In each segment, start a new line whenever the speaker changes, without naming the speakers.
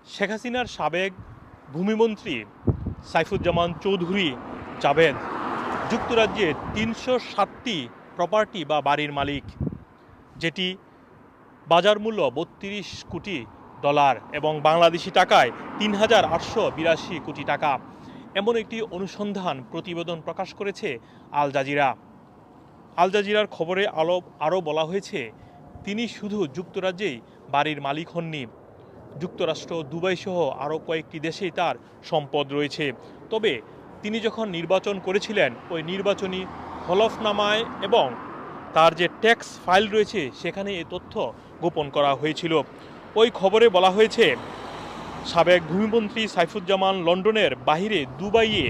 শেখ হাসিনার সাবেক ভূমিমন্ত্রী সাইফুজ্জামান চৌধুরী জাবেদ যুক্তরাজ্যে ৩০৭টি প্রপার্টি বা বাড়ির মালিক, যেটি বাজার মূল্য ৩২ কোটি ডলার এবং বাংলাদেশি টাকায় ৩,৮৮২ কোটি টাকা। এমন একটি অনুসন্ধান প্রতিবেদন প্রকাশ করেছে আল জাজিরা। আল জাজিরার খবরে আরও বলা হয়েছে, তিনি শুধু যুক্তরাজ্যেই বাড়ির মালিক হননি, যুক্তরাষ্ট্র, দুবাই সহ আরও কয়েকটি দেশেই তার সম্পদ রয়েছে। তবে তিনি যখন নির্বাচন করেছিলেন, ওই নির্বাচনী হলফনামায় এবং তার যে ট্যাক্স ফাইল রয়েছে সেখানে এই তথ্য গোপন করা হয়েছিল। ওই খবরে বলা হয়েছে, সাবেক ভূমিমন্ত্রী সাইফুজ্জামান লন্ডনের বাহিরে দুবাইয়ে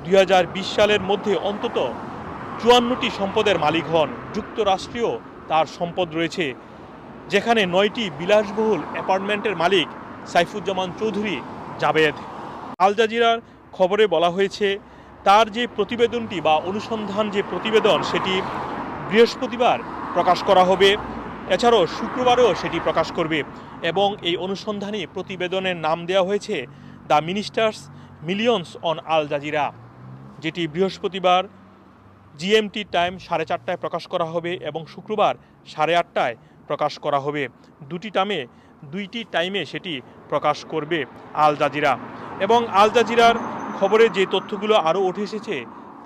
২০২০ সালের মধ্যে অন্তত ৫৪টি সম্পদের মালিক হন। যুক্তরাষ্ট্রেও তার সম্পদ রয়েছে, যেখানে ৯টি বিলাসবহুল অ্যাপার্টমেন্টের মালিক সাইফুজ্জামান চৌধুরী জাবেদ। আল জাজিরার খবরে বলা হয়েছে, তার যে প্রতিবেদনটি বা অনুসন্ধান যে প্রতিবেদন সেটি বৃহস্পতিবার প্রকাশ করা হবে, এছাড়াও শুক্রবারেও সেটি প্রকাশ করবে এবং এই অনুসন্ধানী প্রতিবেদনের নাম দেওয়া হয়েছে the ministers millions on Al Jazeera, যেটি বৃহস্পতিবার জিএমটি টাইম 4:30টায় প্রকাশ করা হবে এবং শুক্রবার 8:30টায় প্রকাশ করা হবে। দুইটি টাইমে সেটি প্রকাশ করবে আল জাজিরা। এবং আল জাজিরার খবরে যে তথ্যগুলো আরও উঠে এসেছে,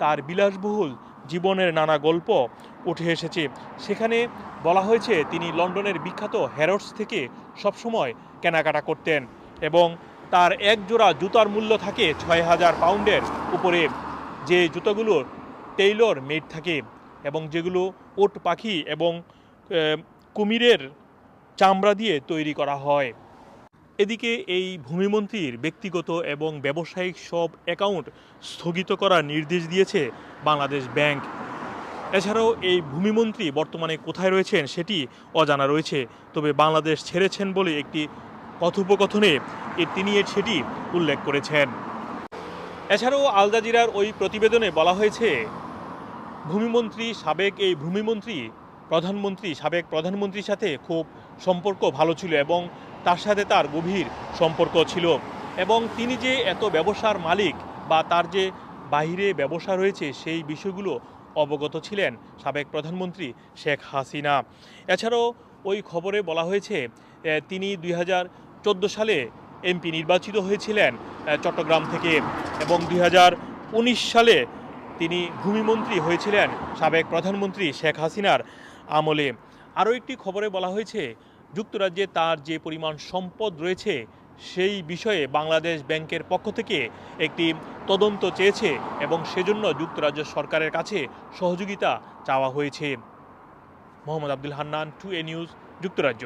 তার বিলাসবহুল জীবনের নানা গল্প উঠে এসেছে। সেখানে বলা হয়েছে, তিনি লন্ডনের বিখ্যাত হ্যারোডস থেকে সবসময় কেনাকাটা করতেন এবং তার এক জোড়া জুতার মূল্য থাকে ৬,০০০ পাউন্ডের উপরে, যে জুতাগুলো টেইলর মেড থাকে এবং যেগুলো ওট পাখি এবং কুমিরের চামড়া দিয়ে তৈরি করা হয়। এদিকে এই ভূমিমন্ত্রীর ব্যক্তিগত এবং ব্যবসায়িক সব অ্যাকাউন্ট স্থগিত করার নির্দেশ দিয়েছে বাংলাদেশ ব্যাংক। এছাড়াও এই ভূমিমন্ত্রী বর্তমানে কোথায় রয়েছেন সেটি অজানা রয়েছে। তবে বাংলাদেশ ছেড়েছেন বলে একটি কথোপকথনে তিনি সেটি উল্লেখ করেছেন। এছাড়াও আল জাজিরার ওই প্রতিবেদনে বলা হয়েছে, সাবেক প্রধানমন্ত্রীর সাথে খুব সম্পর্ক ভালো ছিল এবং তার সাথে তার গভীর সম্পর্ক ছিল এবং তিনি যে এত ব্যবসার মালিক বা তার যে বাহিরে ব্যবসা রয়েছে সেই বিষয়গুলো অবগত ছিলেন সাবেক প্রধানমন্ত্রী শেখ হাসিনা। এছাড়াও ওই খবরে বলা হয়েছে, তিনি 2014 সালে এমপি নির্বাচিত হয়েছিলেন চট্টগ্রাম থেকে এবং 2019 সালে তিনি ভূমিমন্ত্রী হয়েছিলেন সাবেক প্রধানমন্ত্রী শেখ হাসিনার আমলে। আরও একটি খবরে বলা হয়েছে, যুক্তরাজ্যে তার যে পরিমাণ সম্পদ রয়েছে সেই বিষয়ে বাংলাদেশ ব্যাংকের পক্ষ থেকে একটি তদন্ত চেয়েছে এবং সেজন্য যুক্তরাজ্য সরকারের কাছে সহযোগিতা চাওয়া হয়েছে। মোহাম্মদ আব্দুল হান্নান, 2A নিউজ, যুক্তরাজ্য।